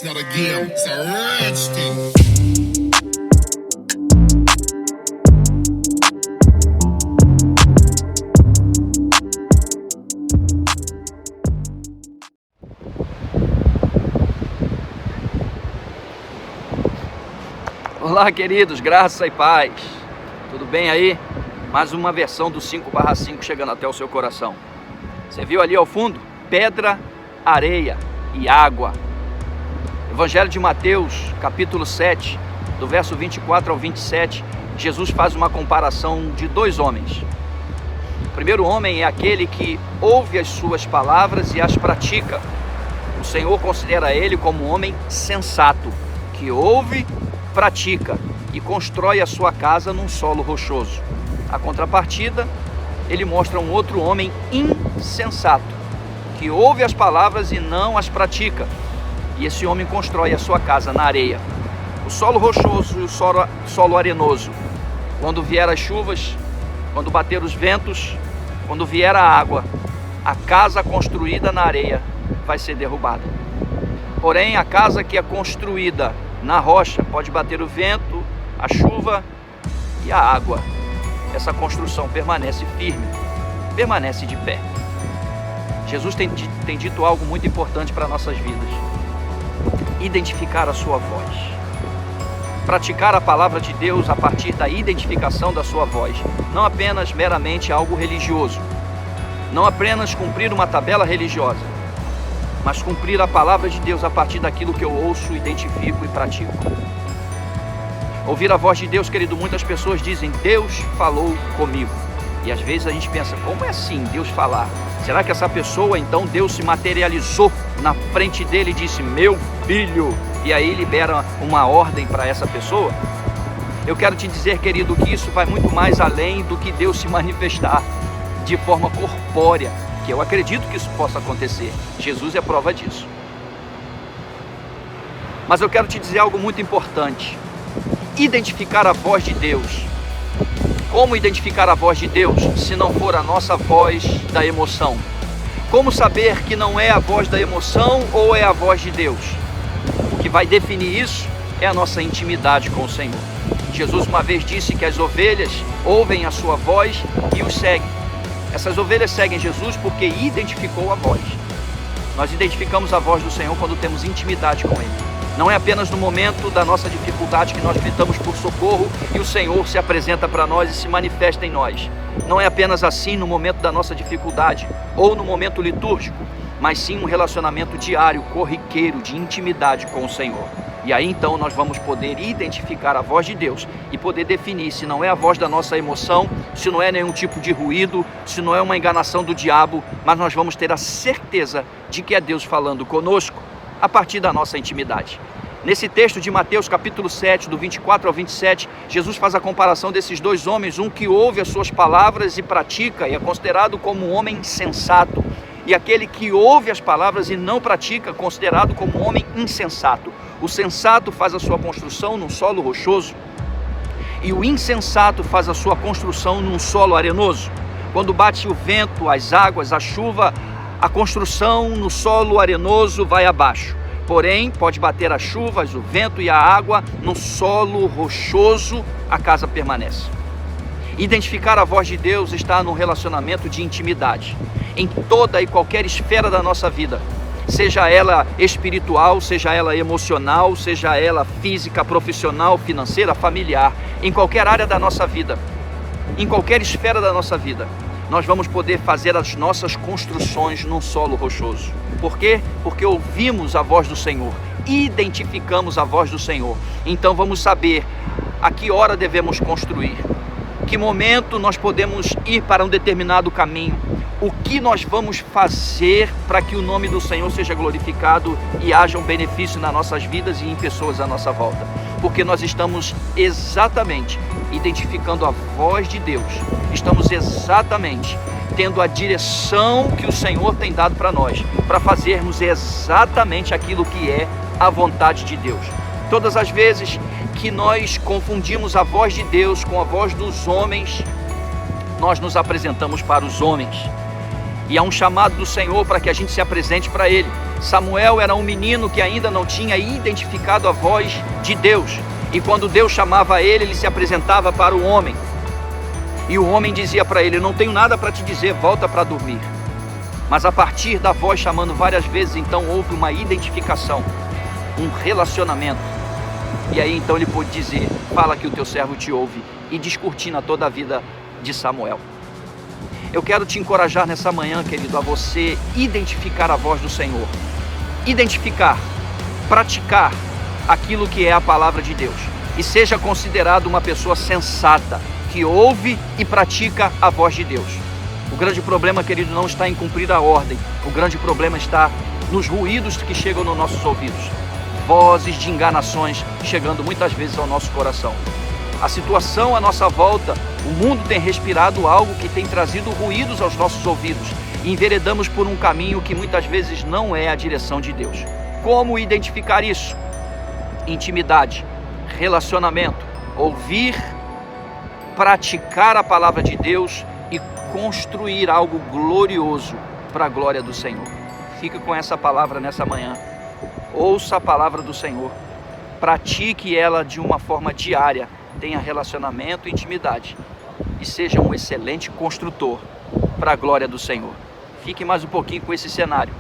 It's not a game, it's a rich thing. Olá, queridos, graça e paz. Tudo bem aí? Mais uma versão do 5/5 chegando até o seu coração. Você viu ali ao fundo? Pedra, areia e água. Evangelho de Mateus, capítulo 7, do verso 24 ao 27, Jesus faz uma comparação de dois homens. O primeiro homem é aquele que ouve as suas palavras e as pratica. O Senhor considera ele como um homem sensato, que ouve, pratica e constrói a sua casa num solo rochoso. A contrapartida, ele mostra um outro homem insensato, que ouve as palavras e não as pratica. E esse homem constrói a sua casa na areia. O solo rochoso e o solo arenoso. Quando vier as chuvas, quando bater os ventos, quando vier a água, a casa construída na areia vai ser derrubada. Porém, a casa que é construída na rocha pode bater o vento, a chuva e a água. Essa construção permanece firme, permanece de pé. Jesus tem dito algo muito importante para nossas vidas: identificar a sua voz. Praticar a palavra de Deus a partir da identificação da sua voz. Não apenas meramente algo religioso. Não apenas cumprir uma tabela religiosa, mas cumprir a palavra de Deus a partir daquilo que eu ouço, identifico e pratico. Ouvir a voz de Deus, querido, muitas pessoas dizem: Deus falou comigo. E às vezes a gente pensa: como é assim Deus falar? Será que essa pessoa, então, Deus se materializou na frente dele e disse: meu filho, e aí libera uma ordem para essa pessoa? Eu quero te dizer, querido, que isso vai muito mais além do que Deus se manifestar de forma corpórea, que eu acredito que isso possa acontecer. Jesus é prova disso. Mas eu quero te dizer algo muito importante: identificar a voz de Deus. Como identificar a voz de Deus se não for a nossa voz da emoção? Como saber que não é a voz da emoção ou é a voz de Deus? O que vai definir isso é a nossa intimidade com o Senhor. Jesus uma vez disse que as ovelhas ouvem a sua voz e o seguem. Essas ovelhas seguem Jesus porque identificou a voz. Nós identificamos a voz do Senhor quando temos intimidade com Ele. Não é apenas no momento da nossa dificuldade que nós gritamos por socorro e o Senhor se apresenta para nós e se manifesta em nós. Não é apenas assim no momento da nossa dificuldade ou no momento litúrgico, mas sim um relacionamento diário, corriqueiro, de intimidade com o Senhor. E aí então nós vamos poder identificar a voz de Deus e poder definir se não é a voz da nossa emoção, se não é nenhum tipo de ruído, se não é uma enganação do diabo, mas nós vamos ter a certeza de que é Deus falando conosco a partir da nossa intimidade. Nesse texto de Mateus capítulo 7, do 24 ao 27, Jesus faz a comparação desses dois homens, um que ouve as suas palavras e pratica e é considerado como um homem sensato, e aquele que ouve as palavras e não pratica, considerado como um homem insensato. O sensato faz a sua construção num solo rochoso e o insensato faz a sua construção num solo arenoso. Quando bate o vento, as águas, a chuva, a construção no solo arenoso vai abaixo. Porém, pode bater as chuvas, o vento e a água, no solo rochoso, a casa permanece. Identificar a voz de Deus está num relacionamento de intimidade, em toda e qualquer esfera da nossa vida, seja ela espiritual, seja ela emocional, seja ela física, profissional, financeira, familiar, em qualquer área da nossa vida, em qualquer esfera da nossa vida, nós vamos poder fazer as nossas construções num solo rochoso. Por quê? Porque ouvimos a voz do Senhor, identificamos a voz do Senhor. Então vamos saber a que hora devemos construir, que momento nós podemos ir para um determinado caminho, o que nós vamos fazer para que o nome do Senhor seja glorificado e haja um benefício nas nossas vidas e em pessoas à nossa volta. Porque nós estamos exatamente identificando a voz de Deus, estamos exatamente tendo a direção que o Senhor tem dado para nós, para fazermos exatamente aquilo que é a vontade de Deus. Todas as vezes que nós confundimos a voz de Deus com a voz dos homens, nós nos apresentamos para os homens. E há um chamado do Senhor para que a gente se apresente para Ele. Samuel era um menino que ainda não tinha identificado a voz de Deus. E quando Deus chamava ele, ele se apresentava para o homem. E o homem dizia para ele: não tenho nada para te dizer, volta para dormir. Mas a partir da voz chamando várias vezes, então houve uma identificação, um relacionamento. E aí então ele pôde dizer: fala que o teu servo te ouve. E descortina toda a vida de Samuel. Eu quero te encorajar nessa manhã, querido, a você identificar a voz do Senhor. Identificar, praticar aquilo que é a palavra de Deus. E seja considerado uma pessoa sensata, que ouve e pratica a voz de Deus. O grande problema, querido, não está em cumprir a ordem. O grande problema está nos ruídos que chegam nos nossos ouvidos. Vozes de enganações chegando muitas vezes ao nosso coração. A situação à nossa volta, o mundo tem respirado algo que tem trazido ruídos aos nossos ouvidos. E enveredamos por um caminho que muitas vezes não é a direção de Deus. Como identificar isso? Intimidade, relacionamento, ouvir, praticar a palavra de Deus e construir algo glorioso para a glória do Senhor. Fique com essa palavra nessa manhã. Ouça a palavra do Senhor. Pratique ela de uma forma diária. Tenha relacionamento e intimidade. E seja um excelente construtor para a glória do Senhor. Fique mais um pouquinho com esse cenário.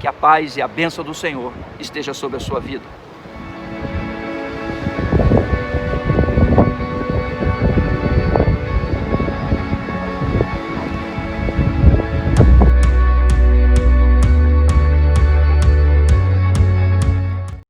Que a paz e a bênção do Senhor esteja sobre a sua vida.